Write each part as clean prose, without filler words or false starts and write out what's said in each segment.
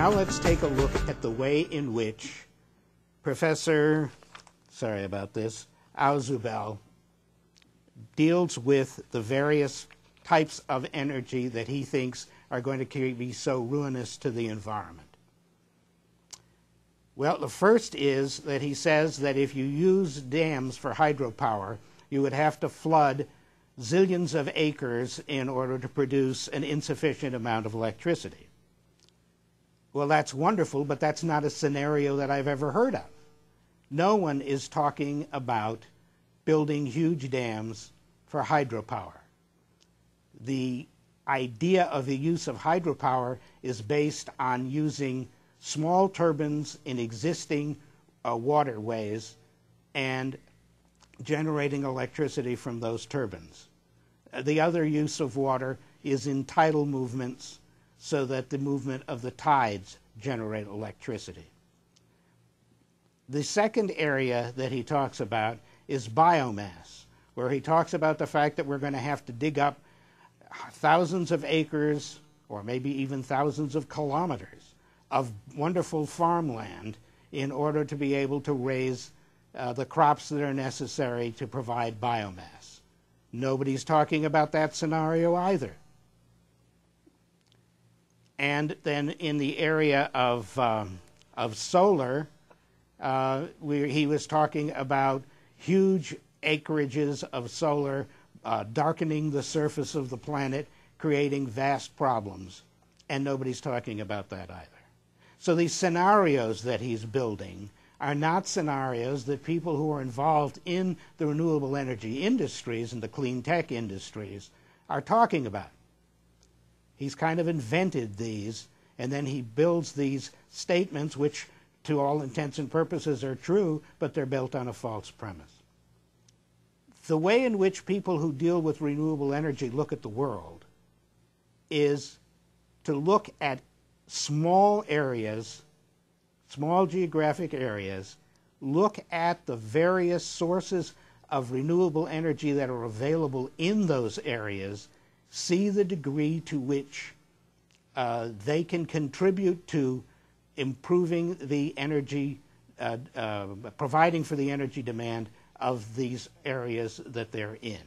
Now let's take a look at the way in which Professor, sorry about this, Ausubel deals with the various types of energy that he thinks are going to be so ruinous to the environment. Well, the first is that he says that if you use dams for hydropower, you would have to flood zillions of acres in order to produce an insufficient amount of electricity. Well, that's wonderful, but that's not a scenario that I've ever heard of. No one is talking about building huge dams for hydropower. The idea of the use of hydropower is based on using small turbines in existing waterways and generating electricity from those turbines. The other use of water is in tidal movements so that the movement of the tides generate electricity. The second area that he talks about is biomass, where he talks about the fact that we're going to have to dig up thousands of acres, or maybe even thousands of kilometers, of wonderful farmland in order to be able to raise the crops that are necessary to provide biomass. Nobody's talking about that scenario either. And then in the area of solar, he was talking about huge acreages of solar darkening the surface of the planet, creating vast problems. And nobody's talking about that either. So these scenarios that he's building are not scenarios that people who are involved in the renewable energy industries and the clean tech industries are talking about. He's kind of invented these, and then he builds these statements which, to all intents and purposes, are true, but they're built on a false premise. The way in which people who deal with renewable energy look at the world is to look at small areas, small geographic areas, look at the various sources of renewable energy that are available in those areas, see the degree to which they can contribute to improving the energy, providing for the energy demand of these areas that they're in.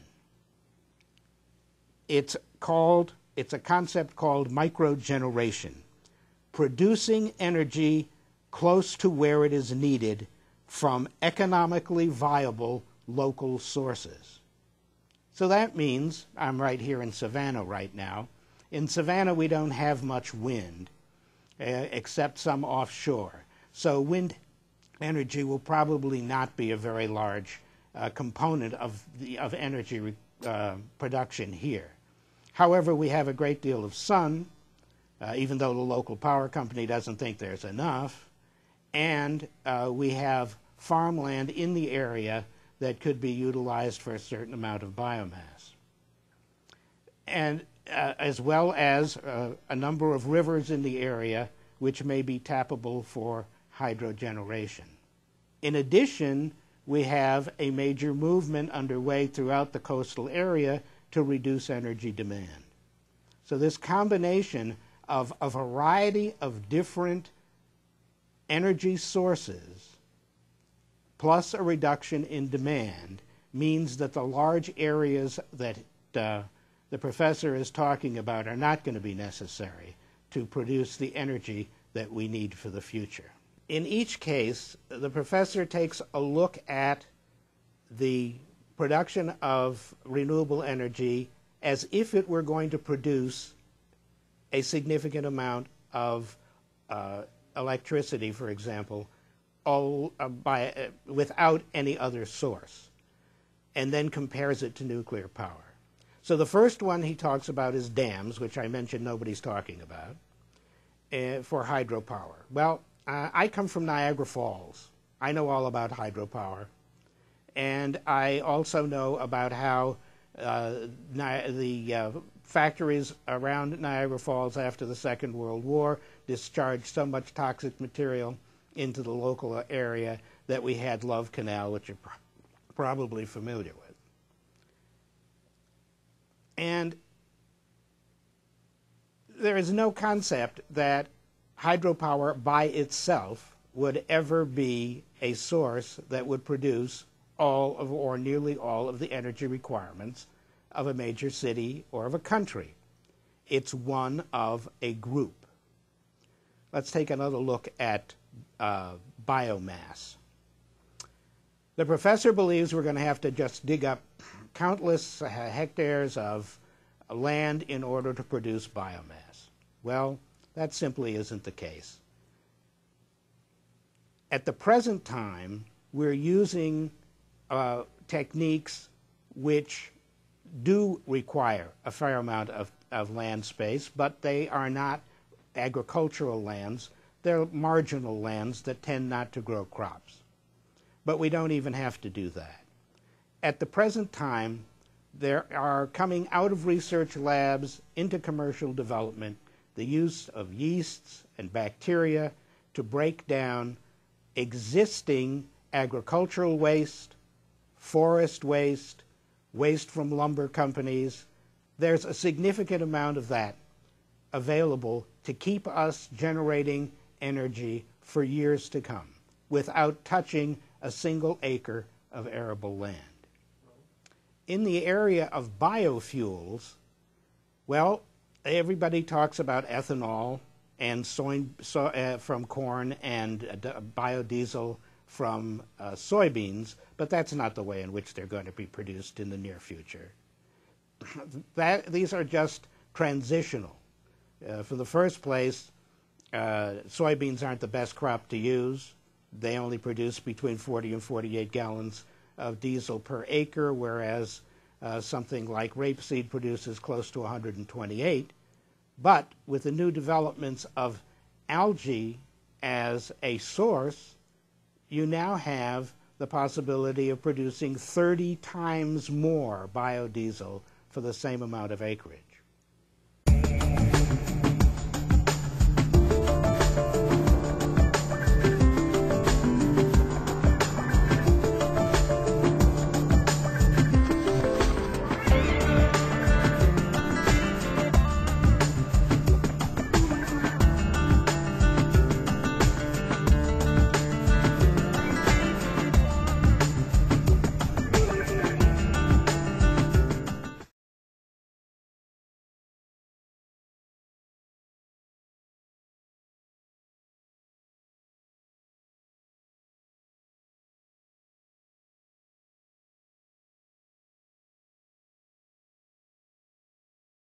It's a concept called microgeneration, producing energy close to where it is needed from economically viable local sources. So that means, I'm right here in Savannah right now. In Savannah, we don't have much wind, except some offshore. So wind energy will probably not be a very large component of energy production here. However, we have a great deal of sun, even though the local power company doesn't think there's enough, and we have farmland in the area that could be utilized for a certain amount of biomass. And as well as a number of rivers in the area which may be tappable for hydrogeneration. In addition, we have a major movement underway throughout the coastal area to reduce energy demand. So this combination of a variety of different energy sources plus a reduction in demand means that the large areas that the professor is talking about are not going to be necessary to produce the energy that we need for the future. In each case, the professor takes a look at the production of renewable energy as if it were going to produce a significant amount of electricity, for example, without any other source, and then compares it to nuclear power. So the first one he talks about is dams, which I mentioned nobody's talking about, for hydropower. Well, I come from Niagara Falls. I know all about hydropower. And I also know about how the factories around Niagara Falls after the Second World War discharged so much toxic material into the local area that we had Love Canal, which you're probably familiar with. And there is no concept that hydropower by itself would ever be a source that would produce all of or nearly all of the energy requirements of a major city or of a country. It's one of a group. Let's take another look at biomass. The professor believes we're going to have to just dig up countless hectares of land in order to produce biomass. Well, that simply isn't the case. At the present time, we're using techniques which do require a fair amount of land space, but they are not agricultural lands. They're marginal lands that tend not to grow crops. But we don't even have to do that. At the present time, there are coming out of research labs into commercial development the use of yeasts and bacteria to break down existing agricultural waste, forest waste, waste from lumber companies. There's a significant amount of that available to keep us generating energy for years to come without touching a single acre of arable land. In the area of biofuels, well, everybody talks about ethanol and from corn and biodiesel from soybeans, but that's not the way in which they're going to be produced in the near future. These are just transitional. For the first place, soybeans aren't the best crop to use. They only produce between 40 and 48 gallons of diesel per acre, whereas something like rapeseed produces close to 128. But with the new developments of algae as a source, you now have the possibility of producing 30 times more biodiesel for the same amount of acreage.